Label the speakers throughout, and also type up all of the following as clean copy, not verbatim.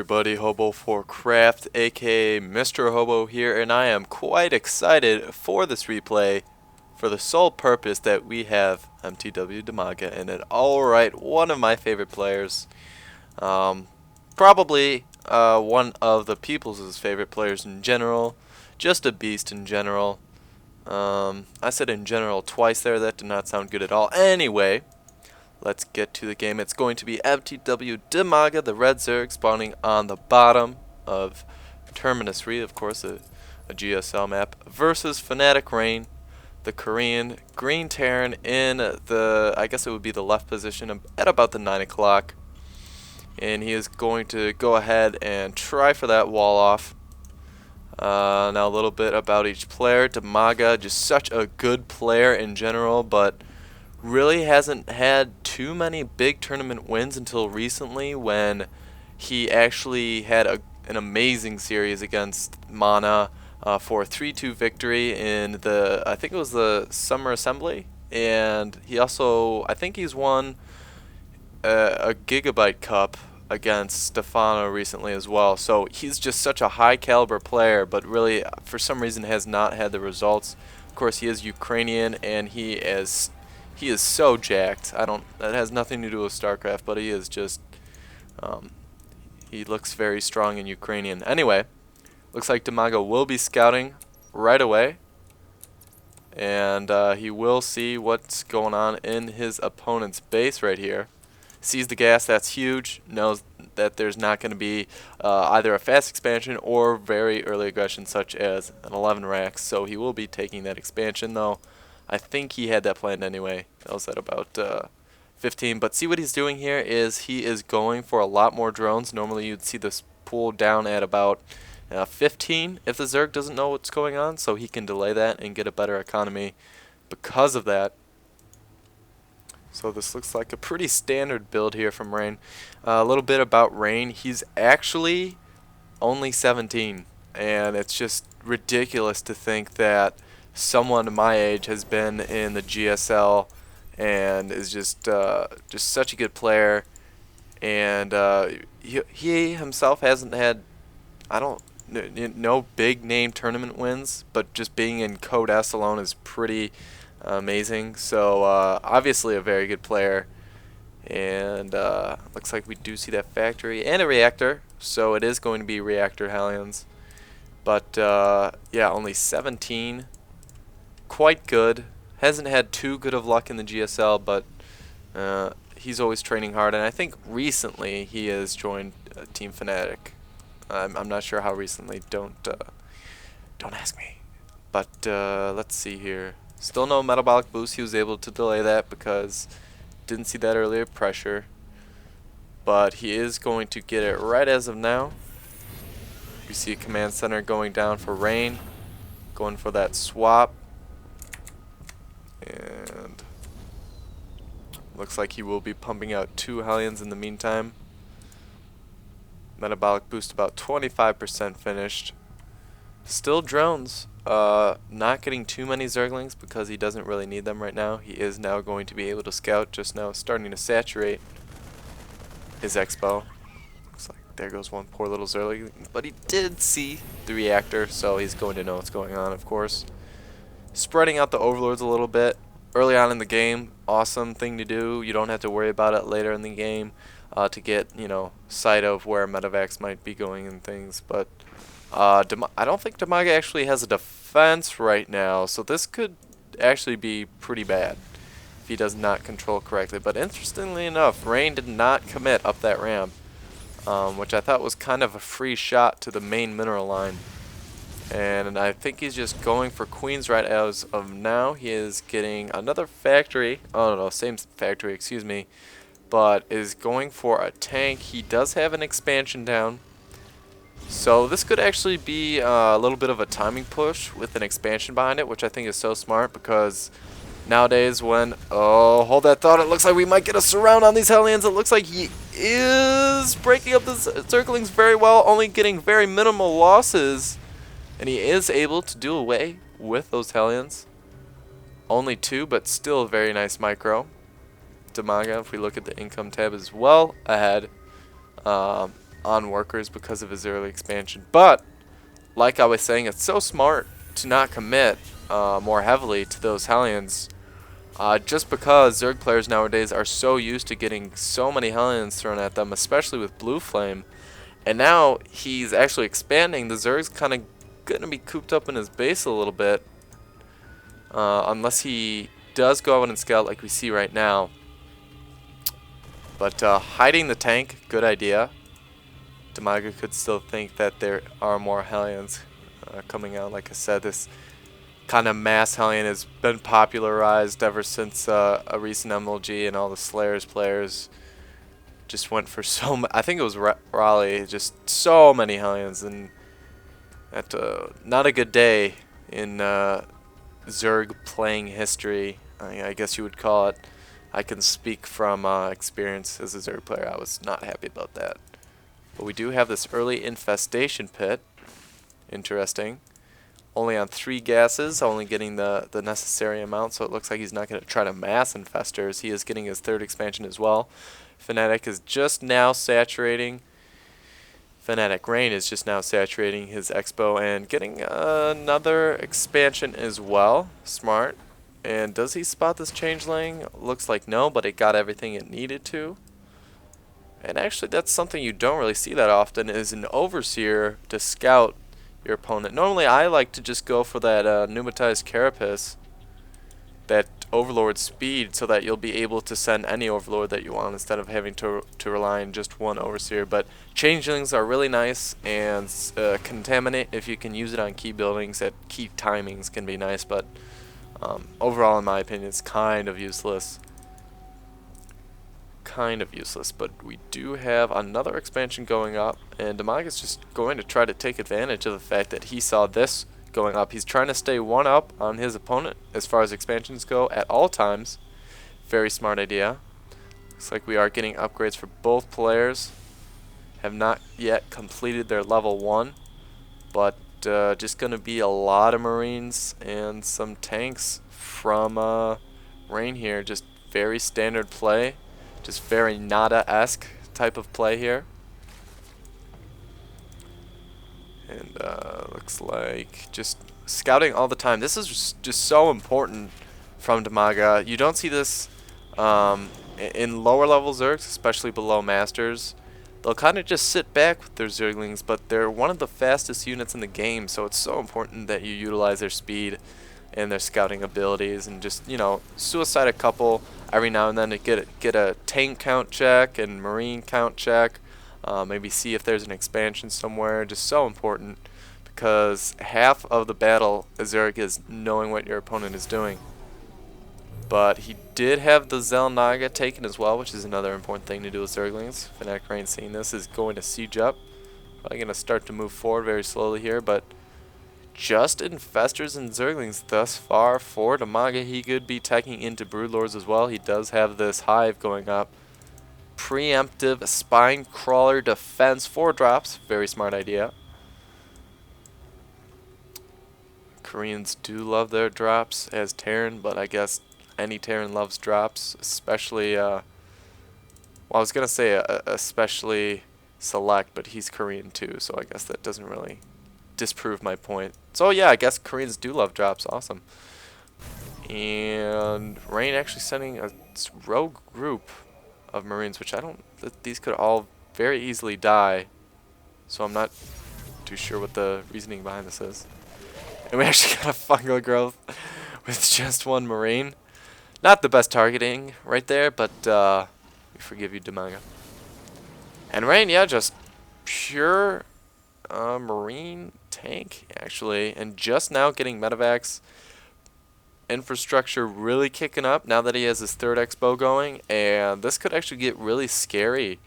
Speaker 1: everybody, Hobo for Craft, aka Mr. Hobo here, and I am quite excited for this replay for the sole purpose that we have MTW Dimaga in it. Alright, one of my favorite players. Probably one of the people's favorite players in general. Just a beast in general. I said in general twice there, that did not sound good at all. Anyway, let's get to the game. It's going to be MTW Dimaga, the red Zerg, spawning on the bottom of Terminus Re, of course, a GSL map, versus Fnatic Rain, the Korean Green Terran in the, I guess it would be the left position at about the 9 o'clock. And he is going to go ahead and try for that wall off. Now a little bit about each player. Dimaga, just such a good player in general, but really hasn't had too many big tournament wins until recently, when he actually had an amazing series against Mana for a 3-2 victory in the, I think it was the Summer Assembly, and he also, I think he's won a Gigabyte Cup against Stefano recently as well. So he's just such a high caliber player, but really for some reason has not had the results. Of course, he is Ukrainian, and he is so jacked. That has nothing to do with StarCraft, but he is just he looks very strong in Ukrainian. Anyway, looks like Dimaga will be scouting right away, and he will see what's going on in his opponent's base right here. Sees the gas, that's huge, knows that there's not going to be either a fast expansion or very early aggression such as an 11 racks, so he will be taking that expansion, though I think he had that planned anyway. That was at about 15, but see what he's doing here is he is going for a lot more drones. Normally you'd see this pool down at about 15 if the Zerg doesn't know what's going on, so he can delay that and get a better economy because of that. So this looks like a pretty standard build here from Rain. A little bit about Rain. He's actually only 17, and it's just ridiculous to think that someone my age has been in the GSL and is just such a good player. And he himself hasn't had, no big name tournament wins, but just being in Code S alone is pretty amazing. So obviously a very good player, and looks like we do see that factory and a reactor, so it is going to be reactor Hellions. But yeah, only 17, quite good. Hasn't had too good of luck in the GSL, but he's always training hard, and I think recently he has joined Team Fnatic. I'm not sure how recently, don't ask me. But let's see here. Still no metabolic boost. He was able to delay that because didn't see that earlier pressure. But he is going to get it right as of now. We see a command center going down for Rain, going for that swap. And looks like he will be pumping out 2 Hellions in the meantime. Metabolic boost about 25% finished. Still drones. Not getting too many Zerglings because he doesn't really need them right now. He is now going to be able to scout, just now starting to saturate his expo. Looks like there goes one poor little Zergling, but he did see the reactor, so he's going to know what's going on, of course. Spreading out the overlords a little bit early on in the game, awesome thing to do. You don't have to worry about it later in the game to get, sight of where medevacs might be going and things, but I don't think Dimaga actually has a defense right now, so this could actually be pretty bad if he does not control correctly. But interestingly enough, Rain did not commit up that ramp, which I thought was kind of a free shot to the main mineral line. And I think he's just going for Queens right as of now. He is getting another factory, oh no, same factory, excuse me, but is going for a tank. He does have an expansion down. So this could actually be a little bit of a timing push with an expansion behind it, which I think is so smart, because nowadays when, oh, hold that thought, it looks like we might get a surround on these Hellions. It looks like he is breaking up the Zerglings very well, only getting very minimal losses, and he is able to do away with those Hellions. Only 2, but still a very nice micro. Dimaga, if we look at the income tab, is well ahead. on workers because of his early expansion. But like I was saying, it's so smart to not commit more heavily to those Hellions. Just because Zerg players nowadays are so used to getting so many Hellions thrown at them, especially with Blue Flame. And now he's actually expanding. The Zerg's kind of going to be cooped up in his base a little bit. Unless he does go out and scout like we see right now. But hiding the tank, good idea. Dimaga could still think that there are more Hellions coming out. Like I said, this kind of mass Hellion has been popularized ever since a recent MLG, and all the Slayers players just went for I think it was Raleigh, just so many Hellions, and at not a good day in Zerg playing history, I guess you would call it. I can speak from experience as a Zerg player. I was not happy about that. But we do have this early infestation pit. Interesting. Only on 3 gases, only getting the necessary amount, so it looks like he's not going to try to mass infestors. He is getting his 3rd expansion as well. Fnatic is just now saturating. Fnatic Rain is just now saturating his Expo and getting another expansion as well. Smart. And does he spot this changeling? Looks like no, but it got everything it needed to. And actually that's something you don't really see that often, is an Overseer to scout your opponent. Normally I like to just go for that pneumatized carapace, that overlord speed, so that you'll be able to send any overlord that you want instead of having to rely on just one overseer. But changelings are really nice, and contaminate, if you can use it on key buildings at key timings, can be nice, but overall in my opinion it's kind of useless. But we do have another expansion going up, and Dimaga is just going to try to take advantage of the fact that he saw this going up. He's trying to stay 1 up on his opponent as far as expansions go at all times. Very smart idea. Looks like we are getting upgrades for both players. Have not yet completed their level 1, but just going to be a lot of Marines and some tanks from Rain here. Just very standard play. Just very Nada-esque type of play here. And looks like just scouting all the time. This is just so important from Dimaga. You don't see this in lower level Zergs, especially below Masters. They'll kind of just sit back with their Zerglings, but they're one of the fastest units in the game, so it's so important that you utilize their speed and their scouting abilities, and just, you know, suicide a couple every now and then to get a tank count check and marine count check. Maybe see if there's an expansion somewhere. Just so important, because half of the battle as Zerg is knowing what your opponent is doing. But he did have the Xel'Naga taken as well, which is another important thing to do with Zerglings. Fnatic Rain, seeing this, is going to siege up. Probably going to start to move forward very slowly here, but just infestors and Zerglings thus far for Dimaga. He could be taking into Broodlords as well. He does have this hive going up. Preemptive spine crawler defense, 4 drops. Very smart idea. Koreans do love their drops as Terran, but I guess any Terran loves drops, especially well, I was gonna say especially Select, but he's Korean too, so I guess that doesn't really disprove my point. So yeah, I guess Koreans do love drops. Awesome. And Rain actually sending a rogue group of Marines, which these could all very easily die, so I'm not too sure what the reasoning behind this is. And we actually got a fungal growth with just 1 Marine. Not the best targeting right there, but we forgive you, Dimaga. And Rain, yeah, just pure Marine tank, actually, and just now getting medevacs. Infrastructure really kicking up now that he has his 3rd expo going, and this could actually get really scary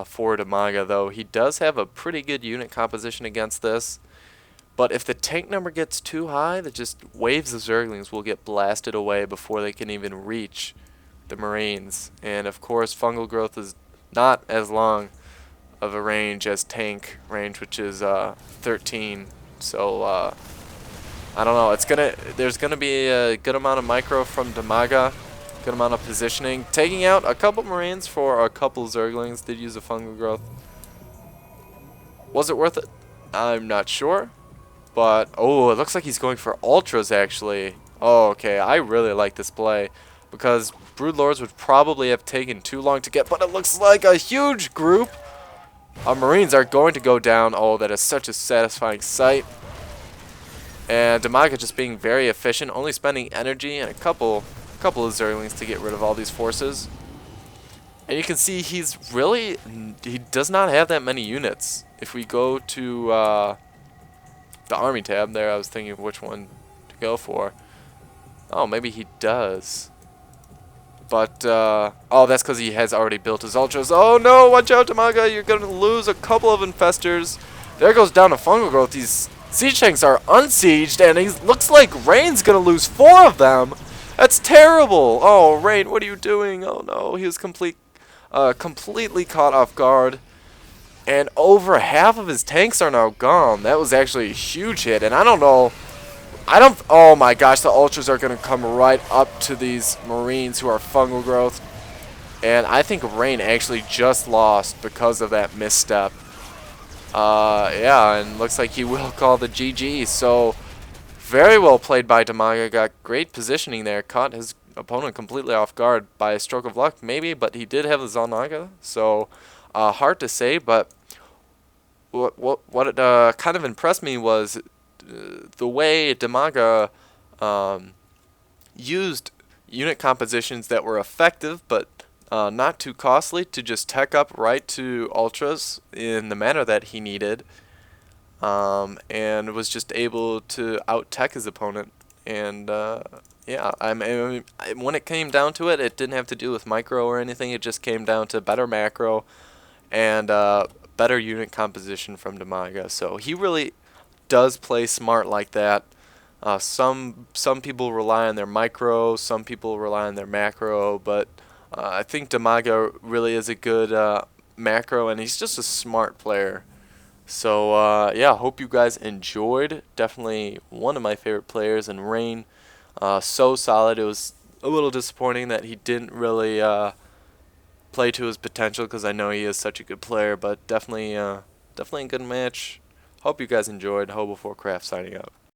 Speaker 1: for Dimaga, though. He does have a pretty good unit composition against this, but if the tank number gets too high, that just waves of Zerglings will get blasted away before they can even reach the Marines. And of course, fungal growth is not as long of a range as tank range, which is 13. So I don't know. There's gonna be a good amount of micro from Dimaga, good amount of positioning, taking out a couple Marines for a couple Zerglings. Did use a fungal growth. Was it worth it? I'm not sure. But, oh, it looks like he's going for ultras, actually. Oh, okay, I really like this play. Because Broodlords would probably have taken too long to get, but it looks like a huge group of Marines are going to go down. Oh, that is such a satisfying sight. And Dimaga just being very efficient, only spending energy and a couple of Zerglings to get rid of all these forces. And you can see he does not have that many units. If we go to the army tab there, I was thinking of which one to go for. Oh, maybe he does. But, oh, that's because he has already built his ultras. Oh no, watch out, Dimaga, you're going to lose a couple of infestors. There goes down a fungal growth. These siege tanks are unsieged, and he looks like Rain's going to lose 4 of them. That's terrible. Oh, Rain, what are you doing? Oh no, he was completely caught off guard. And over half of his tanks are now gone. That was actually a huge hit, and I don't know. Oh my gosh, the ultras are going to come right up to these Marines who are fungal growth. And I think Rain actually just lost because of that misstep. Yeah, and looks like he will call the GG. So, very well played by Dimaga. Got great positioning there. Caught his opponent completely off guard by a stroke of luck, maybe. But he did have the Zalnaga. So, hard to say. But what kind of impressed me was the way Dimaga used unit compositions that were effective but not too costly to just tech up right to ultras in the manner that he needed, and was just able to out-tech his opponent. And yeah, I mean, when it came down to it, it didn't have to do with micro or anything. It just came down to better macro and better unit composition from Dimaga. So he really does play smart like that. Some people rely on their micro, some people rely on their macro, but I think Dimaga really is a good macro, and he's just a smart player. So yeah, hope you guys enjoyed. Definitely one of my favorite players, and Rain, so solid. It was a little disappointing that he didn't really play to his potential, because I know he is such a good player, but definitely a good match. Hope you guys enjoyed. Ho Before Craft signing out.